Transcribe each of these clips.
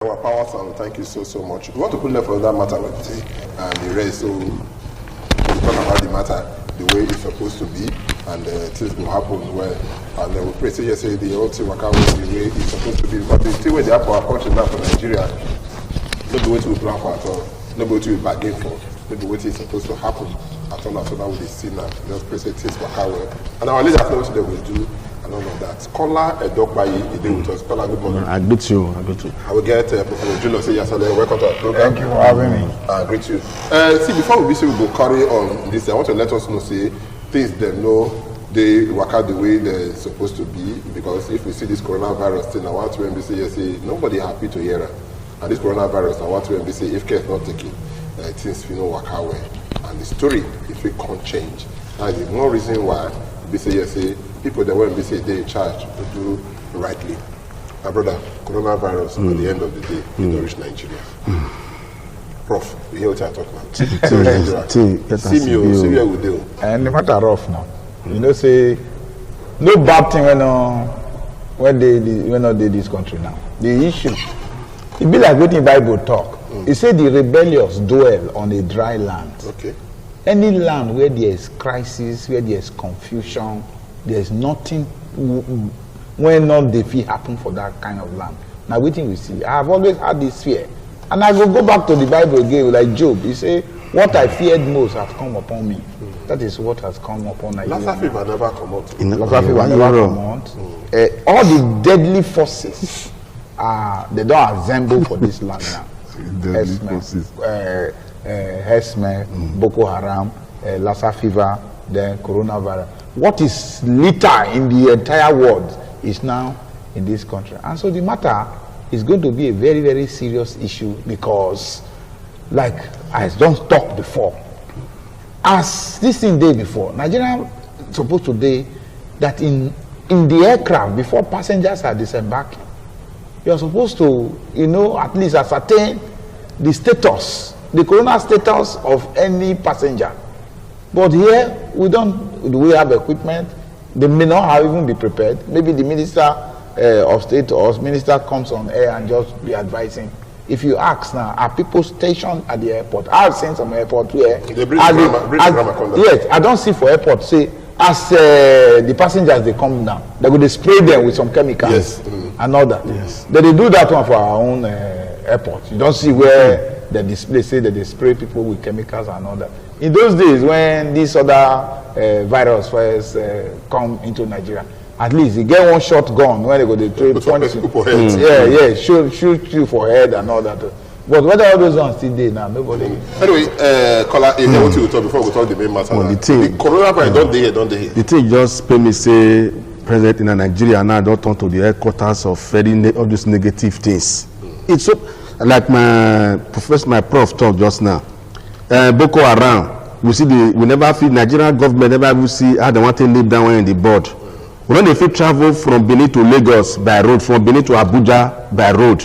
Our power sound, thank you so much. We want to put left on that matter and the rest. So we talk about the matter the way it's supposed to be, and things will happen well. And we pray say yes, the whole thing work out the way it's supposed to be. But the thing where they have for our country now for Nigeria, not the way to plan for at all, not the way to bargain for, not the way it's supposed to happen at all. So now we see now, just pray say things work out well. And our leaders know what they will do. All of that. Scholar Edokbayi is with us. Scholar, good morning. I greet you. I will get Professor Juno say yes, welcome to our program. Thank you for having me. I greet you. See, before we will go carry on this, I want to let us know, say, things they know they work out the way they're supposed to be, because if we see this coronavirus thing, I want to be say, yes, nobody happy to hear it. And this coronavirus, I want to be say, if care is not taken, things will not work out well. And the story, if it can't change. And there's no reason why we say, yes, people that won't be say they're in charge to do rightly. My brother, coronavirus at the end of the day, it don't reach Nigeria. Prof, you hear what I talk about? See me with you. And no matter rough now. You know, say no bad thing when they this country now. The issue, it be like what the Bible talk. It said the rebellious dwell on a dry land. Okay. Any land where there is crisis, where there is confusion, there's nothing when not the fear happen for that kind of land. Now waiting we see. I have always had this fear. And I go back to the Bible again, like Job. He say, what I feared most has come upon me. That is what has come upon Nigeria. Lassa fever never come out. Lassa fever never come out. All the deadly forces they don't assemble for this land now. Herdsmen, Boko Haram, Lassa fever, then coronavirus. What is little in the entire world is now in this country. And so the matter is going to be a very, very serious issue, because, like I don't talk before, as this thing day before, Nigeria supposed to day that in the aircraft, before passengers are disembarking, you are supposed to, at least ascertain the status, the corona status of any passenger. But here, we have equipment. They may not even be prepared. Maybe the Minister of State or Minister comes on air and just be advising. If you ask now, are people stationed at the airport? I've seen some airport where... They bring the yes, I don't see for airport, say, as the passengers, they come down, they're going to spray them with some chemicals and all that. Yes. They do that one for our own airport. You don't see where the display say that they spray people with chemicals and all that. In those days, when this other virus first come into Nigeria, at least you get one shotgun when they go to trade shoot you for head and all that. But whether all those ones still there now, nobody. Anyway, Kola, is there what you talk before we talk the main matter? Well, the coronavirus don't they here. The thing just pay me say president in Nigeria now don't turn to the headquarters of all these negative things. It's so like my prof talk just now. Boko Haram, we never feel Nigerian government never will see how they want to live down in the board. We don't feel travel from Benin to Lagos by road, from Benin to Abuja by road,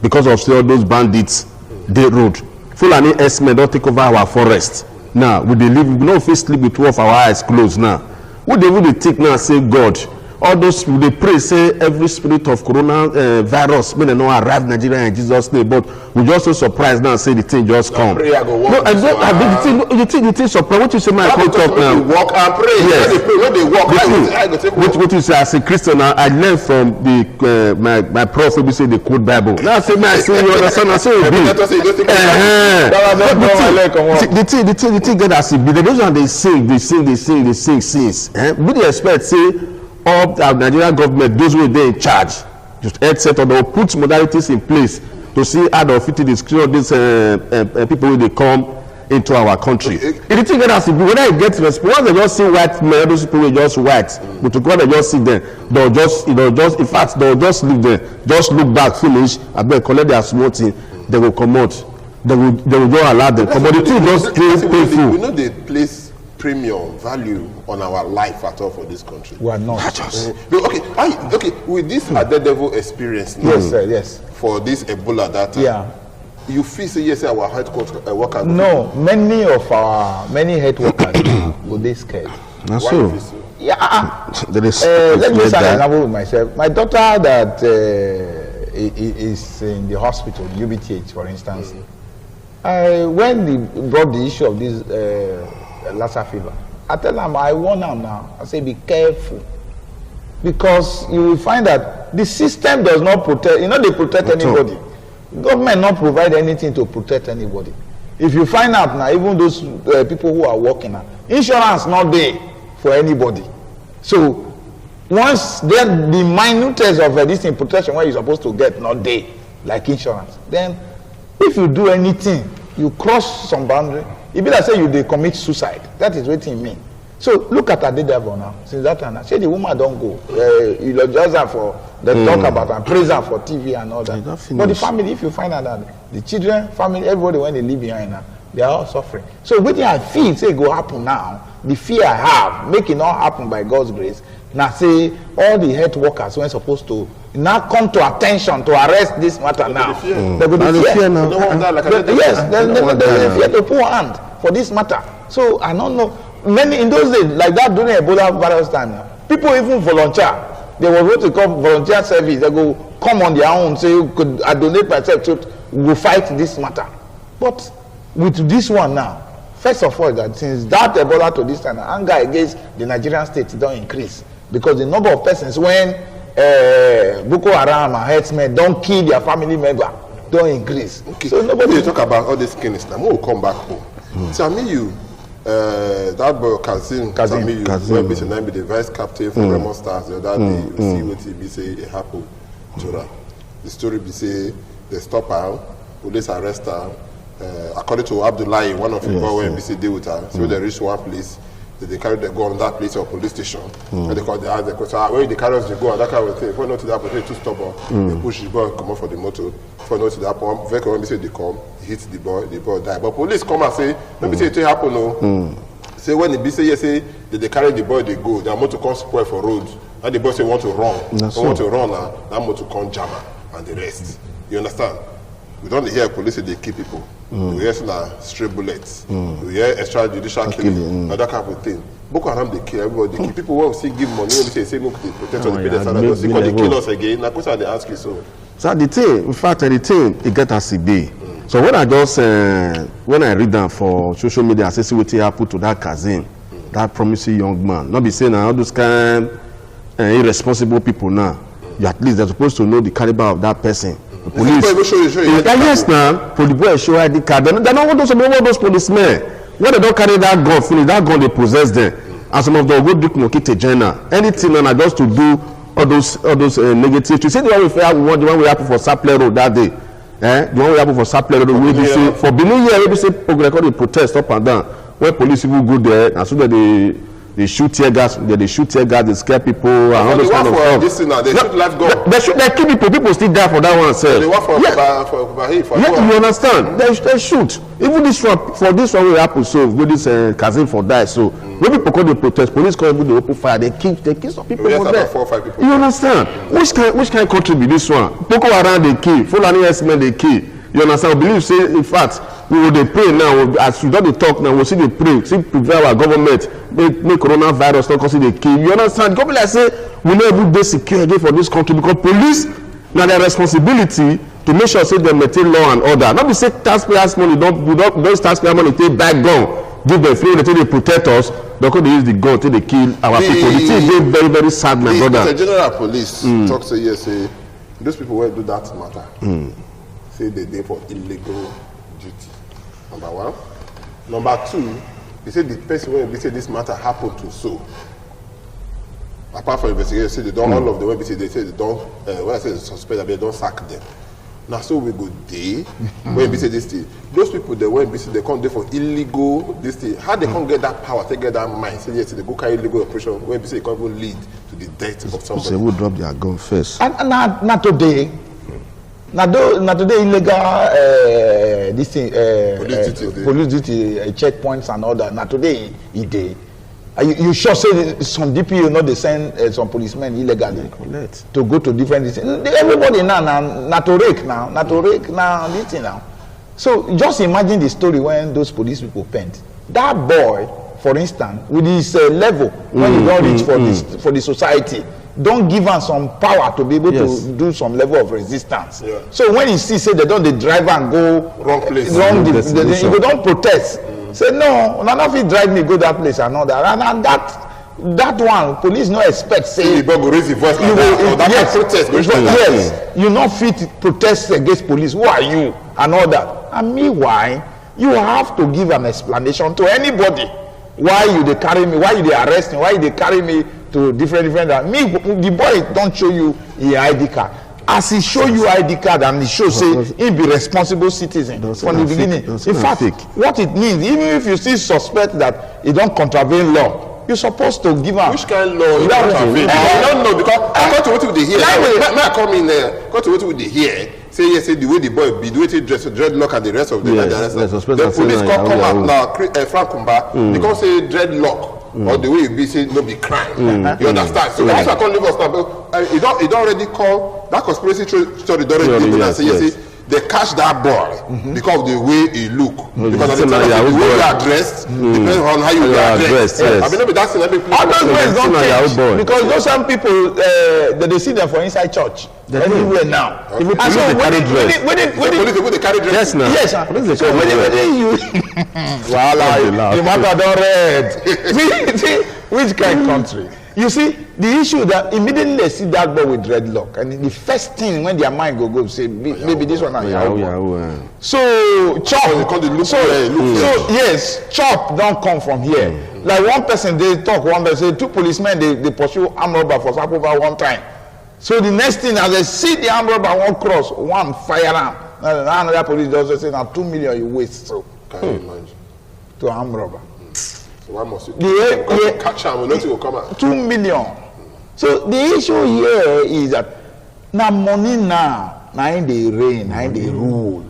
because of all those bandits, they road. Fulani herdsmen don't take over our forest. Now, we don't feel sleep with two of our eyes closed now. What they really think now, say God, all those they pray say every spirit of corona virus may not arrive Nigeria in Jesus' name, but we just so surprised now say the thing just come. No, the thing surprised. What you say, my talk now? Walk and pray. Yes. When they walk, what you say as a Christian now? I learned from the my prof. We say the code Bible. Now say man, say you understand? I say the thing get as it be. The reason they sing since. We dey expect say. Of the Nigerian government, those who they in charge, just headset or they will put modalities in place to see how they fit the screen of these people when they come into our country. If you think that has to be, whether you get response, once they just see white men, those people will just white, but to God they just see them, they'll just, in fact, they'll just leave them, just look back, finish, and then collect their small thing, they will come out. They will just allow them. But the thing just painful. We know they place premium value on our life at all for this country. We are not. Okay. With this Daredevil experience now, yes, sir, yes. For this Ebola data, you feel say yes, our headquarters workers. No, many head workers will be scared. Not so. Yeah. Let me start an example with myself. My daughter that is in the hospital, UBTH, for instance. When they brought the issue of this Lassa fever, I tell them, I warn them now, I say, be careful. Because you will find that the system does not protect, they protect anybody. Government not provide anything to protect anybody. If you find out now, even those people who are working now, insurance not there for anybody. So once the minutest of this thing protection where you're supposed to get not there, like insurance, then if you do anything, you cross some boundary, it be like say they commit suicide. That is what it means. So look at Adedapo now. Since that time, say the woman don't go. You just have for the talk about and praise her for TV and all that. But the family, if you find out that the children, family, everybody when they leave behind now, they are all suffering. So what I feel say go happen now, the fear I have, make it not happen by God's grace. Now say all the health workers when supposed to now come to attention to arrest this matter now. They go to fear now. Yes, they fear to put hand for this matter. So I don't know. Many in those days, like that during Ebola virus time, people even volunteer. They were what we call volunteer service. They go come on their own, say, I donate myself to go fight this matter. But with this one now, first of all, that since that Ebola to this time, anger against the Nigerian state don't increase because the number of persons when Boko Haram and herdsmen don't kill their family member don't increase. Okay. So nobody you talk about all these killings now. We'll come back home. Tell me you. That boy Kazim, when be the vice captain for Remo Stars the other day, you see what he be say it happened to her. The story be say they stop her, police arrest her. According to Abdullahi, one of the boys when be say deal with her, so they reach one place, they carry the gun on that place or police station, and they call the ask the question, where they carry us the gun, that kind of thing. If we not to that point, too stubborn, they push the boy come out for the motor. If we not to that point, vehicle when be say they come. Hit the boy die. But police come and say, let me say it happen, no. Say when the be say yes, say they carry the boy, they go, they want to come spoil for road. And the boy say want to run. They want to run now, that want to come jam and the rest. You understand? We don't hear police say they kill people. We hear stray bullets. We hear extrajudicial killing, that kind of thing. Boko Haram they kill everybody, they kill people who see give money, when they say look they protect us, they kill us again. Now question they ask you so. So the thing, in fact, the thing it get as it be. So when I just when I read them for social media, I see what happened to that Kazim, that promising young man. Not be saying all those kind irresponsible people now. You at least they're supposed to know the caliber of that person. The police. Yes, now police show ID card. They don't want those policemen. When they don't carry that gun, finish that gun they possess them. And some of them go do Mokite Jenna. Anything now just to do all those negative. You see the one we happen for Sapler Road that day. The one we happen for Sapler Road, we say for Benin here, we say they protest up and down. When police people go there, and so that they shoot tear gas, they scare people and all those kind of stuff. This thing now, they shoot live gun. They kill people still die for that one self. They work for you understand? They shoot. Even this one, for this one will happen so with this Kazim for die. So when people come to protest, police come with the open fire, they kill some people for there. 4 or 5 people. You understand? Which kind of country be this one? Boko Haram they kill, Fulani herdsmen they kill. You understand? We believe say in fact we will pray now as we don't talk now, we'll see the pray, see prevail our government, make coronavirus not cause the kill. You understand? Government like say we know every day secure again for this country because police now their responsibility to make sure say they maintain law and order. Not be say taxpayers money don't taxpayer money take back gun, give them free, they protect us, because they use the gun till they kill our people. The thing is very, very sad, my brother. The general police talk to you say those people will do that matter. Say they did for illegal duty. Number one. Number two, they say the person when they say this matter happened to so. Apart from investigation, say they don't all of them when they say they don't when I say they suspect that they don't sack them. Now so we go there when we say this thing. Those people they when we say they come there for illegal this thing. How they can't get that power, they get that mind. Say yes, they go carry illegal operation when we say it can't even lead to the death of somebody. They will drop their gun first. And not today. Not today illegal this thing police duty checkpoints and all that. Not today day. You sure say some DPO not they send some policemen illegally to go to different things. Everybody now to rake now this thing now. So just imagine the story when those police people paint. That boy, for instance, with his level when he don't reach for the society, don't give am some power to be able Yes. to do some level of resistance. Yeah. So when you see say they don't dey drive and go Wrong place. wrong Wrong you destination. go don protest. Say no, una no fit drive me go that place and all that, and that one police no expect say You go raise the voice like you that, will or that yes, protest go like that. yes, you not fit protest against police. Who are you and all that? And meanwhile, you have to give an explanation to anybody why you dey carry me, why you dey arrest me, why you dey carry me to different. Me, the boy don't show you his ID card. As he show you ID card and he show say he be responsible citizen from the beginning. In fact, what it means, even if you still suspect that he don't contravene law, you're supposed to give am. Which kind of law you That don't one. I don't know, because I got to what they hear. Like we- May I come in there? Got to what they hear. Say yes, say the way the boy be, the way they dress, dreadlock, and the rest of them. Yes, and the rest yes, of especially the police say come na out Yahoo. now. Frank Kumba, they come say dreadlock. Or the way you be say no be crime. You understand? So that's why I can't leave us now. But it don't already call that conspiracy story. Don't already give and say yes. They catch that boy because of the way he look. Because of the Same like way Yahoo you boy. are dressed depends on how you How you are are dressed. dressed, yes. I mean, no be that thing. Every place. All those ways don't na Yahoo change boy. because those some people they see them for inside church everywhere now. Even And police so dey carry dress. Police people they carry dress. Yes, now. yes, sir. Police dey So carry dress. when you Wahala. the matter don red. see which kind country. You see the issue that immediately they see that boy with dreadlock, and the first thing when their mind go say maybe this one na Yahoo, Yahoo. Yahoo. So chop they come dey look so, where, look so yes, chop don come from here. Like one person dey talk, one person say two policemen dey pursue armed robber for Sapova one time. So the next thing as they see the armed robber wan cross, one fire am. Another police just say na 2 million you waste so Can you imagine? to armed robber. So why must you The- catch him? Nothing will come out. 2 million. So the issue here is that na money now, na im dey reign, na im dey rule.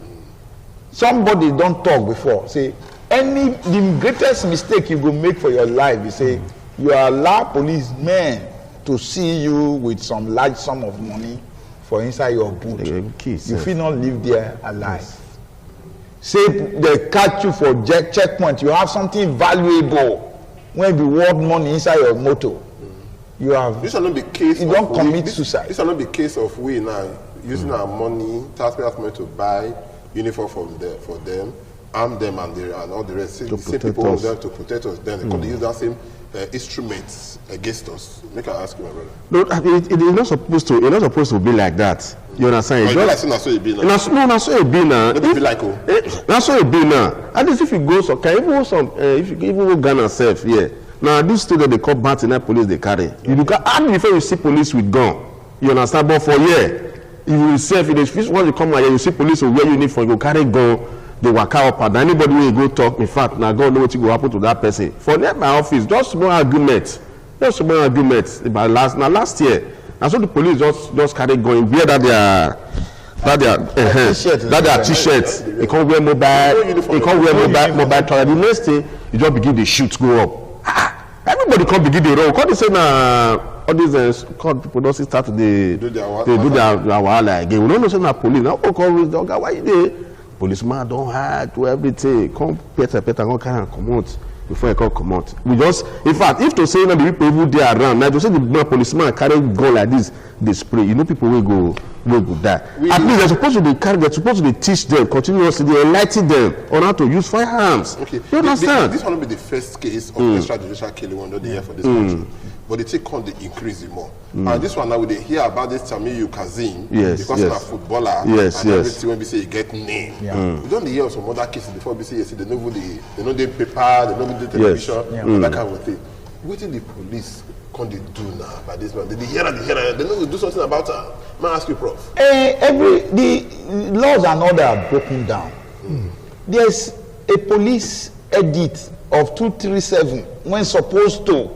Somebody don talk before say the greatest mistake you go make for your life is say you allow policemen to see you with some large sum of money for inside your boot. They go kill You sef. fit not live there alive. Say they catch you for checkpoint, you have something valuable when be worth money inside your motor. You have This will not be case. You of don't we- commit this- suicide. This will not be case of we now using our money, taxpayers' money to buy uniform for them, arm them, and all the rest. The same protect people us. there to protect us. Then they come to use that same instruments against us. Make I ask you, my brother. No, it is not supposed to. It's not supposed to be like that. You understand? But It's you just- like saying that's what it be now. na so it be now. No be like oh. That's so it be now. At least if you go some, can even some, if you even go Ghana self, yeah. Now this student they call Batina police they carry. You look at how before you see police with gun. You understand? But for if you self, if the once you come out here, you see police will wear uniform, you go carry gun, they waka up and anybody will go talk. In fact, now God know what will happen to that person. For near my office, just small argument. Just small argument about last year. And so the police just carry gun, wear that their t-shirts. They can't wear mobile. They can't wear mobile toilet. The next day, you just begin the shoot go up. Everybody can't begin the roll. Can't they say all these people don't start to do their wahala again. We don't know say na police. Now call with the guy. Why you there? Policeman don't hide to everything. Come better, come carry and come out. Before I come out, we just, in fact, if to say the people who they around, now to say the policeman carry gun like this, they spray. You know, people will go die. At least they're supposed to be carried. They're supposed to be teach them continuously. They enlighten them on how to use firearms. Okay. You understand? This will not be the first case of extrajudicial killing under the year for this country. But they take on the increase it more. And this one now, we dey hear about this Tamiyu Kazim Yes, because yes. he's a footballer Yes, and yes. everything when we say he get name. Yeah. We don't hear of some other cases before we say yes, they know the paper, they know the television, that kind of thing. What did the police can they do now by this man? They hear and they know to do something about her. May I ask you, Prof? The laws and order are broken down. There's a police edit of 237 when supposed to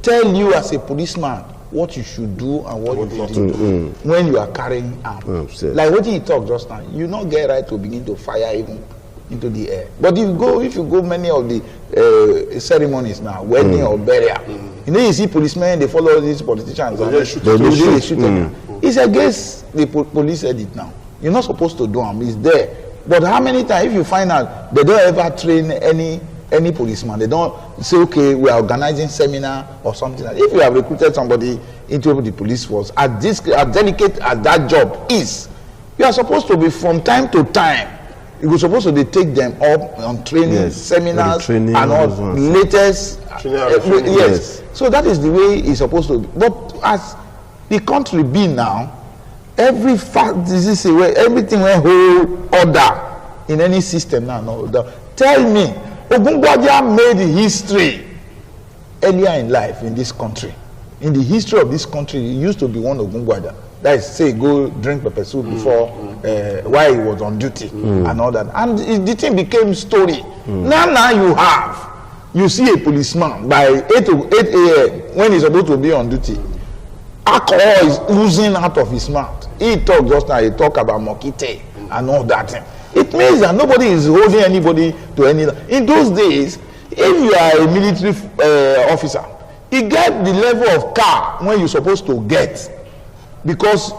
tell you as a policeman what you should do and what you should do when you are carrying arms. Like what you talk just now, you not get right to begin to fire even into the air. But if you go many of the ceremonies now, wedding or burial, you know you see policemen they follow these politicians. They and just shoot they shoot them. It's against the police edit now. You're not supposed to do them. It's there. But how many times if you find out they don't ever train any any policeman. They don't say, okay, we are organizing seminar or something. If you have recruited somebody into the police force, as delicate as that job is, you are supposed to be, from time to time, you're supposed to take them up on training, seminars, and all latest. Yes. So that is the way it's supposed to be. But as the country be now, everything went whole order in any system now. No, tell me, Ogungbadja made history earlier in life in this country. In the history of this country, it used to be one Ogungbadja. That is, say, go drink pepper soup before, while he was on duty and all that. And the thing became story. Now you see a policeman by 8 a.m. when he's supposed to be on duty. Alcohol is oozing out of his mouth. He talked just now, he talked about Mokite and all that thing. It means that nobody is holding anybody to any. In those days, if you are a military officer, you get the level of car when you're supposed to get. Because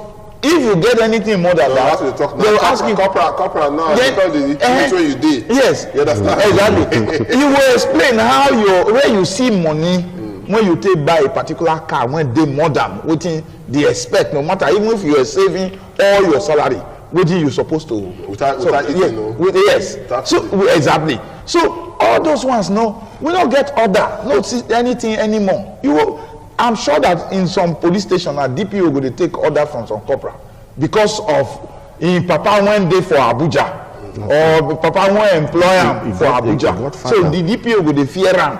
if you get anything more than that, they will ask you. Corporal now, because the you did. Yes, you understand? Exactly. He will explain how where you see money when you take buy a particular car, when they more than what they expect, no matter even if you are saving all your salary, what you're supposed to without eating, yes. So exactly. So all those ones, no, we don't get order, not see anything anymore. I'm sure that in some police station, a DPO will take order from some corporal because of in Papa went there for Abuja or Papa went employ him for Abuja. So the DPO will fear him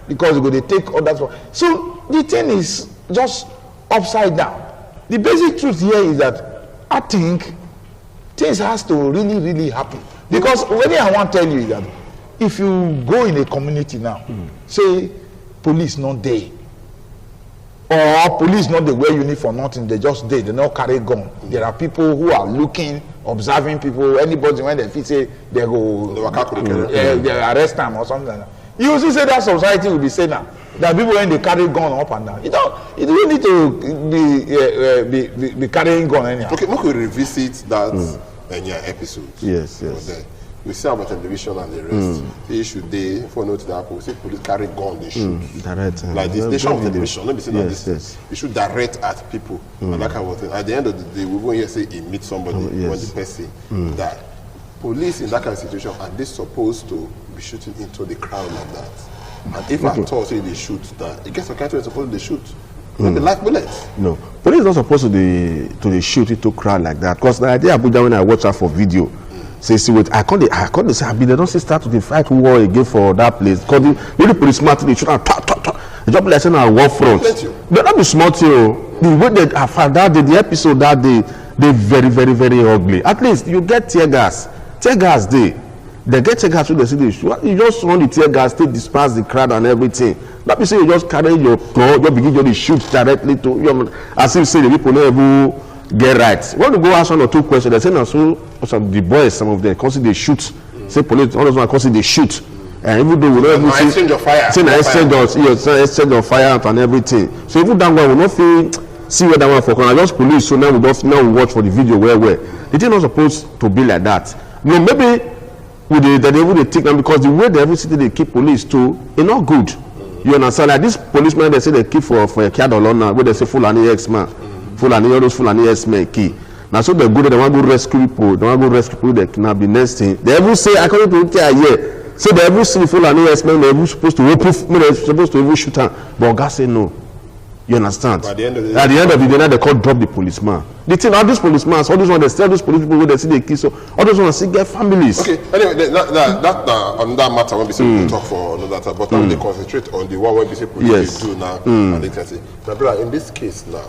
because he will take orders for. So the thing is just upside down. The basic truth here is that I think things has to really, really happen. Because what I want to tell you is that if you go in a community now, say police not there, or police not they wear uniform, nothing, they just they not carry gun. There are people who are looking, observing people. Anybody when they feel say they go, they arrest them or something like that. You also say that society will be saying now that people when they carry gun up and down. You don't need to be carrying gun anyhow. Okay, we could revisit that in your episode. Yes. We see about television and the rest. The issue they for note that we see police carry gun, they shoot. Direct. Like this, they show on television. Let me say that yes. They shoot direct at people and that kind of thing. At the end of the day, we won't hear say he meet somebody when the person died. Police in that kind of situation are they supposed to be shooting into the crowd like that? And if at all say they shoot, that it gets a country supposed to shoot. Maybe live bullets. No, police is not supposed to shoot into crowd like that. Because the idea Abuja when I watch out for video. Say, see, wait, I can't say, they don't start to fight war again for that place. Because the really police smart, they shoot and the job like saying on war front. They're not be smart, the way they have found that day, the episode that day, they very, very, very ugly. At least you get tear gas. Tear gas day. They get tear gas to the city. You just run the tear gas, they disperse the crowd and everything. Not be say you just carry your gun, you begin to shoot directly to you, as if say the people never get right. When you go ask 1 or 2 questions, they say now so the boys, some of them consider they shoot. Say police, all those ones consider they shoot. And even though we don't even see exchange of fire. Say na exchange of fire and everything. So even that one we not feel see where that one for corner. Just police. So now we watch for the video where. It is not supposed to be like that. No, maybe they take them because the way they every city they keep police too, it's not good. You understand? Like this policeman they say they keep for a Kiadolona where they say Fulani X-man. Fulani, all those Fulani S-men key. Now so they go there, they want to go rescue people, they cannot be next thing. They ever say, according to what I hear, say they ever see Fulani S-men, they ever supposed to even shoot them. But God say no. You understand? But at the end of the day, they can't drop the policeman. The thing, all these policemen, all those ones, they still those police people who they see they kill, so all those ones still get families. Okay, anyway, that on that matter, when we say we talk for another time, but now they concentrate on the one where we say police do now, and they can say, my brother, in this case now,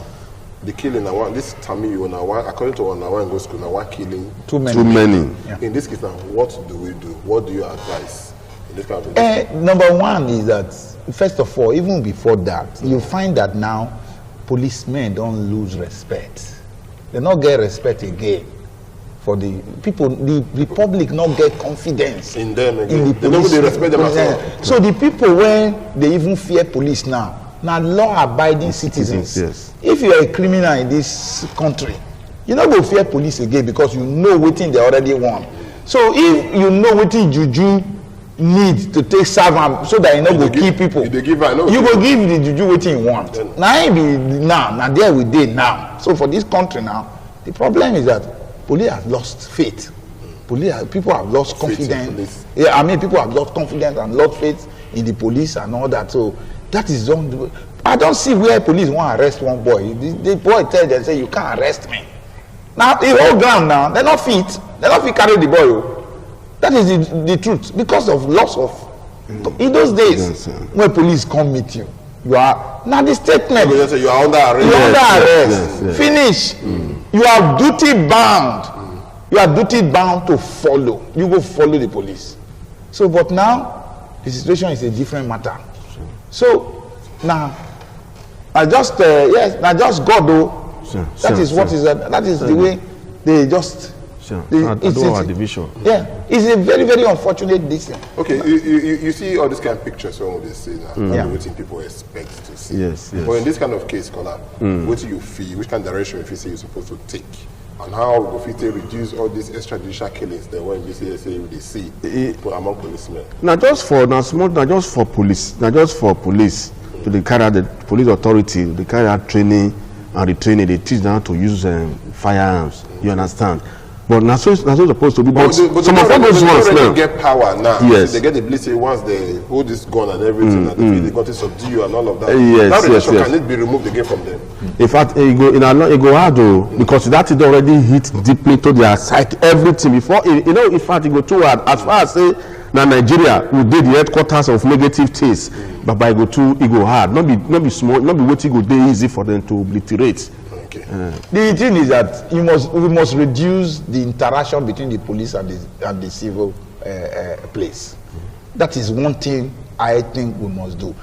the killing now one, this Tamiyo now one, according to one now one go school now one killing too many. Yeah. In this case now, what do we do? What do you advise in this kind of number one is that first of all, even before that, you find that now policemen don't lose respect. They not get respect again for the people. The public not get confidence in them again. In the police. They respect them as well. So the people when they even fear police now law-abiding citizens. Yes. If you are a criminal in this country, you not go fear police again because you know what they already want. So if you know what juju need to take serve am so that you no go kill people. You dey give am, no. You go give the juju wetin you want. Na him be now. Na there we dey now. So for this country now, the problem is that police have lost faith. People have lost confidence. Yeah, I mean, people have lost confidence and lost faith in the police and all that. So that is don't. I don't see where police want to arrest one boy. The boy tell them, say, you can't arrest me. Now the whole ground now, they're not fit carry the boy. That is the truth, because of loss of. In those days, when police come meet you, you are now the statement. You are under arrest. You are under arrest. Finish. You are duty bound. You are duty bound to follow. You go follow the police. So, but now the situation is a different matter. So now, I just yes, now just God though. That is what is that is the way they just. It's a division. Yeah, it's a very, very unfortunate decision. Okay, you see all these kind of pictures when they say now, what people expect to see. Yes. But in this kind of case, Kola, what do you feel? Which kind of direction you feel say you're supposed to take? And how will fit reduce all these extrajudicial killings that when they see among policemen? Not just for police, to the carry out the police authority, they carry out training and retraining, they teach them how to use firearms. You understand? But not so supposed to be. But some of those ones now get power now. Yes, they get the ability once they hold this gun and everything, and they got to subdue you and all of that. Yes. Can it be removed again from them? In fact, it go hard though, because that is already hit deeply to their psyche. Everything before in fact, it go too hard. As far as say now Nigeria will be the headquarters of negative things, but by it go hard. Not be small, not be what it go dey easy for them to obliterate. The thing is that we must reduce the interaction between the police and the civil place. That is one thing I think we must do.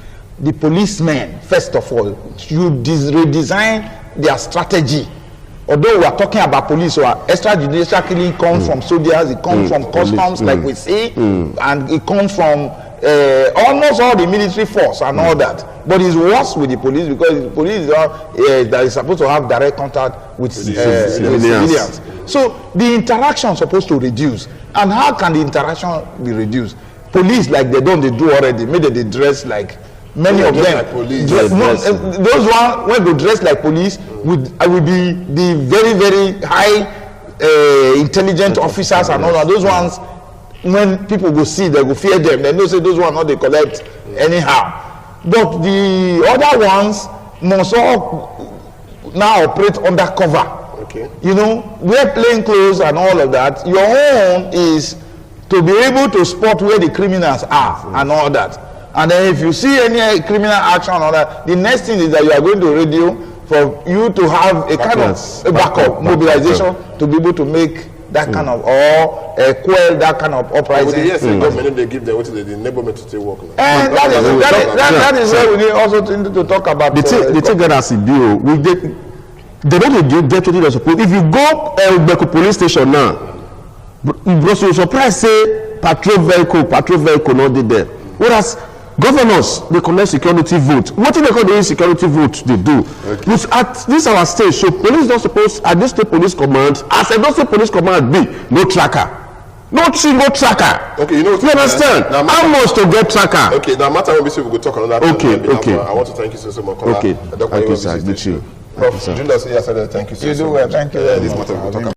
The policemen, first of all, should redesign their strategy. Although we are talking about police, or extrajudicial killing comes from soldiers, it comes from customs, like we see, and it comes from almost all the military force and all that. But it's worse with the police, because the police that is supposed to have direct contact with civilians. So the interaction is supposed to reduce. And how can the interaction be reduced? Police, like they do already, maybe they dress like many of them. Like those ones when they dress like police will be the very, very high intelligent officers and all that. Those ones, when people go see, they go fear them. They know say those ones not they collect anyhow. But the other ones must all now operate undercover. Okay. You know, wear plain clothes and all of that. Your own is to be able to spot where the criminals are and all that. And then if you see any criminal action or that, the next thing is that you are going to radio for you to have a kind of a backup mobilization to be able to make that kind of, or quell that kind of uprising. Yes, government they give them what is the enablement to work. And that is where we need also to talk about. The thing that as it do, they don't get what they suppose. If you go Beku police station now, bro, so you surprised say patrol vehicle not did there. Whereas governors, they collect security vote. What do they call the security vote they do? Which at this our stage, so police don't suppose at this state police command, as a state police command be no tracker. No tracker. Okay, you understand? How much to get tracker? Okay, now matter when we say we go talk on that. Okay. I want to thank you so much. Okay. Thank you, sir. Good you. Julius, thank you so much. You do well. Thank you. This matter we talk about.